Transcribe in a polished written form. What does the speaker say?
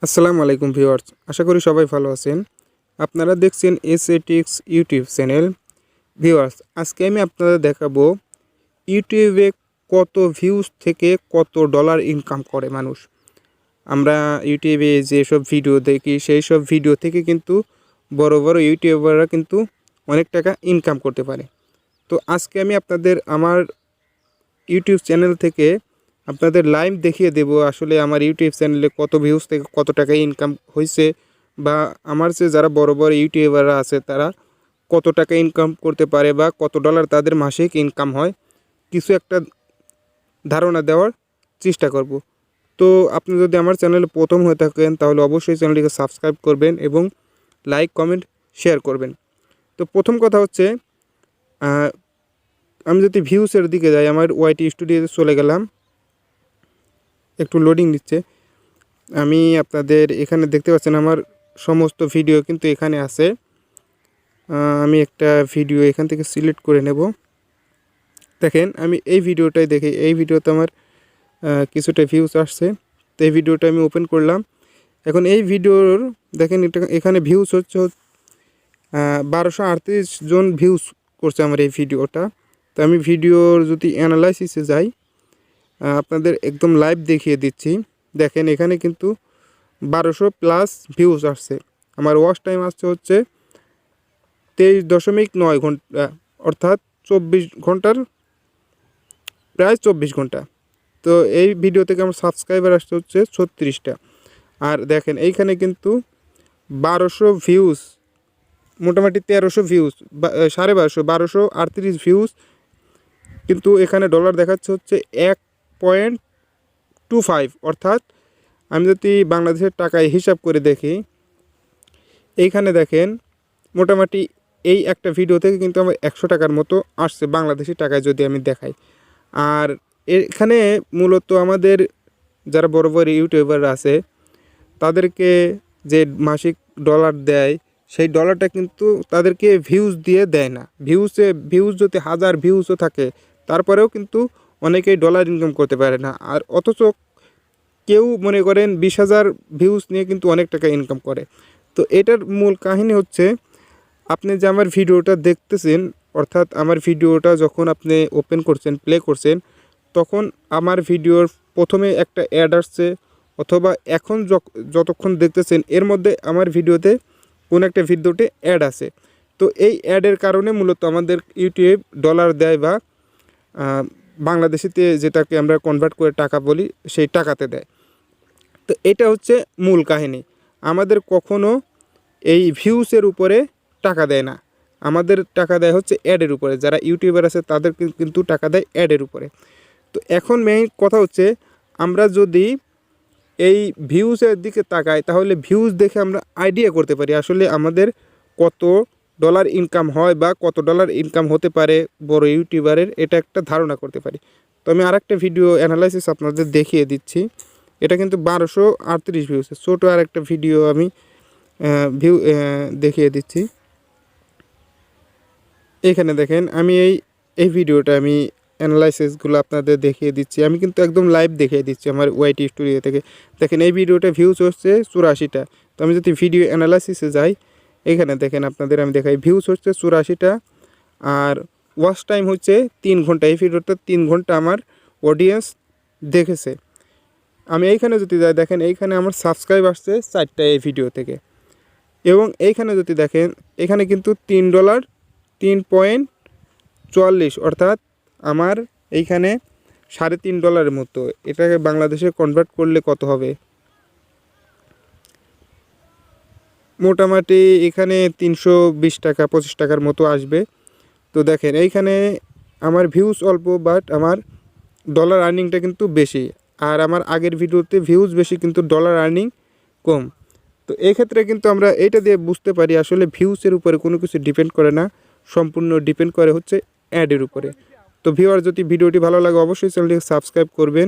আসসালামু আলাইকুম ভিউয়ার্স, আশা করি সবাই ভালো আছেন। আপনারা দেখছেন এসএটিক্স ইউটিউব চ্যানেল। ভিউয়ার্স, আজকে আমি আপনাদের দেখাবো ইউটিউবে কত ভিউজ থেকে কত ডলার ইনকাম করে মানুষ। আমরা ইউটিউবে যেসব ভিডিও দেখি সেই সব ভিডিও থেকে কিন্তু বড় বড় ইউটিউবাররা কিন্তু অনেক টাকা ইনকাম করতে পারে। তো আজকে আমি আপনাদের আমার ইউটিউব চ্যানেল থেকে আপনাদের লাইভ দেখিয়ে দেব আসলে আমার ইউটিউব চ্যানেলে কত ভিউজ থেকে কত টাকা ইনকাম হয়েছে, বা আমার যে যারা বড় বড় ইউটিউবাররা আছে তারা কত টাকা ইনকাম করতে পারে বা কত ডলার তাদের মাসিক ইনকাম হয়, কিছু একটা ধারণা দেওয়ার চেষ্টা করব। তো আপনি যদি আমার চ্যানেলে প্রথম হয়ে থাকেন তাহলে অবশ্যই চ্যানেলটিকে সাবস্ক্রাইব করবেন এবং লাইক কমেন্ট শেয়ার করবেন। তো প্রথম কথা হচ্ছে, আমি যদি ভিউসের দিকে যাই, আমার ওয়াইটি স্টুডিওতে চলে গেলাম, একটু লোডিং নিচ্ছে। আমি আপনাদের এখানে দেখতে পাচ্ছেন আমার সমস্ত ভিডিও কিন্তু এখানে আছে। আমি একটা ভিডিও এখান থেকে সিলেক্ট করে নেব। দেখেন আমি এই ভিডিওটাই দেখি, এই ভিডিওতে আমার কিছুটা ভিউজ আসছে। তো এই ভিডিওটা আমি ওপেন করলাম। এখন এই ভিডিওর দেখেন এটা এখানে ভিউজ হচ্ছে 1238 জন ভিউজ করছে আমার এই ভিডিওটা। তো আমি ভিডিওর যদি অ্যানালাইসিসে যাই, আপনাদের একদম লাইভ দেখিয়ে দিচ্ছি। দেখেন এখানে কিন্তু 1200+ ভিউজ আসছে। আমার ওয়াচ টাইম আসছে হচ্ছে 23.9 ঘন্টা, অর্থাৎ 24 ঘন্টার প্রায় 24 ঘন্টা। তো এই ভিডিও থেকে আমার সাবস্ক্রাইবার আসছে হচ্ছে 36টা। আর দেখেন এইখানে কিন্তু 1200 ভিউজ, মোটামুটি 1300 ভিউজ, 1238 ভিউজ, কিন্তু এখানে ডলার দেখাচ্ছে হচ্ছে 1.25, অর্থাৎ আমি যদি বাংলাদেশের টাকায় হিসাব করে দেখি, এইখানে দেখেন মোটামুটি এই একটা ভিডিও থেকে কিন্তু আমার 100 টাকার মতো আসছে বাংলাদেশি টাকায় যদি আমি দেখাই। আর এখানে মূলত আমাদের যারা বড় বড় ইউটিউবাররা আছে তাদেরকে যে মাসিক ডলার দেয়, সেই ডলারটা কিন্তু তাদেরকে ভিউজ দিয়ে দেয় না। ভিউজ যদি 1000 ভিউজও থাকে তারপরেও কিন্তু অনেকেই ডলার ইনকাম করতে পারে না। আর অথচ কেউ মনে করেন 20,000 ভিউজ নিয়ে কিন্তু অনেক টাকা ইনকাম করে। তো এটার মূল কাহিনী হচ্ছে, আপনি যে আমার ভিডিওটা দেখতেছেন, অর্থাৎ আমার ভিডিওটা যখন আপনি ওপেন করছেন, প্লে করছেন, তখন আমার ভিডিওর প্রথমে একটা অ্যাড আসছে, অথবা এখন যতক্ষণ দেখতেছেন এর মধ্যে আমার ভিডিওতে কোনো একটা ভিডিওতে অ্যাড আছে। তো এই অ্যাডের কারণে মূলত আমাদের ইউটিউব ডলার দেয়, বা বাংলাদেশিতে যেটাকে আমরা কনভার্ট করে টাকা বলি, সেই টাকাতে দেয়। তো এটা হচ্ছে মূল কাহিনী। আমাদের কখনো এই ভিউসের উপরে টাকা দেয় না, আমাদের টাকা দেয় হচ্ছে অ্যাডের উপরে। যারা ইউটিউবার আছে তাদের কিন্তু টাকা দেয় অ্যাডের উপরে। তো এখন মেইন কথা হচ্ছে, আমরা যদি এই ভিউসের দিকে তাকাই তাহলে ভিউজ দেখে আমরা আইডিয়া করতে পারি আসলে আমাদের কত ডলার ইনকাম হয় বা কত ডলার ইনকাম হতে পারে বড় ইউটিউবারের, এটা একটা ধারণা করতে পারি। তো আমি আরেকটা ভিডিও অ্যানালাইসিস আপনাদের দেখিয়ে দিচ্ছি। এটা কিন্তু 1238 ভিউজ, ছোটো আরেকটা ভিডিও আমি দেখিয়ে দিচ্ছি। এখানে দেখেন আমি এই ভিডিওটা আমি অ্যানালাইসিসগুলো আপনাদের দেখিয়ে দিচ্ছি। আমি কিন্তু একদম লাইভ দেখিয়ে দিচ্ছি আমার ওয়াইটি স্টুডিও থেকে। দেখেন এই ভিডিওটা ভিউজ হচ্ছে 84টা। তো আমি যদি ভিডিও অ্যানালাইসিসে যাই, এখানে দেখেন আপনাদের আমি দেখাই, ভিউজ হচ্ছে 84টা, আর ওয়াচ টাইম হচ্ছে 3 ঘন্টা। এই ভিডিওটা 3 ঘন্টা আমার অডিয়েন্স দেখেছে। আমি এইখানে যদি যাই, দেখেন এইখানে আমার সাবস্ক্রাইব আসছে 4টা এই ভিডিও থেকে। এবং এইখানে যদি দেখেন, এখানে কিন্তু $3, 3.44, অর্থাৎ আমার এইখানে $3.5 মতো। এটাকে বাংলাদেশে কনভার্ট করলে কত হবে, মোটামুটি এখানে 320 টাকা 25 টাকার মতো আসবে। তো দেখেন এইখানে আমার ভিউজ অল্প, বাট আমার ডলার আর্নিংটা কিন্তু বেশি। আর আমার আগের ভিডিওতে ভিউজ বেশি কিন্তু ডলার আর্নিং কম। তো এক্ষেত্রে কিন্তু আমরা এইটা দিয়ে বুঝতে পারি আসলে ভিউসের উপরে কোনো কিছু ডিপেন্ড করে না, সম্পূর্ণ ডিপেন্ড করে হচ্ছে অ্যাডের উপরে। তো ভিউয়ার, যদি ভিডিওটি ভালো লাগে অবশ্যই চ্যানেলটিকে সাবস্ক্রাইব করবেন।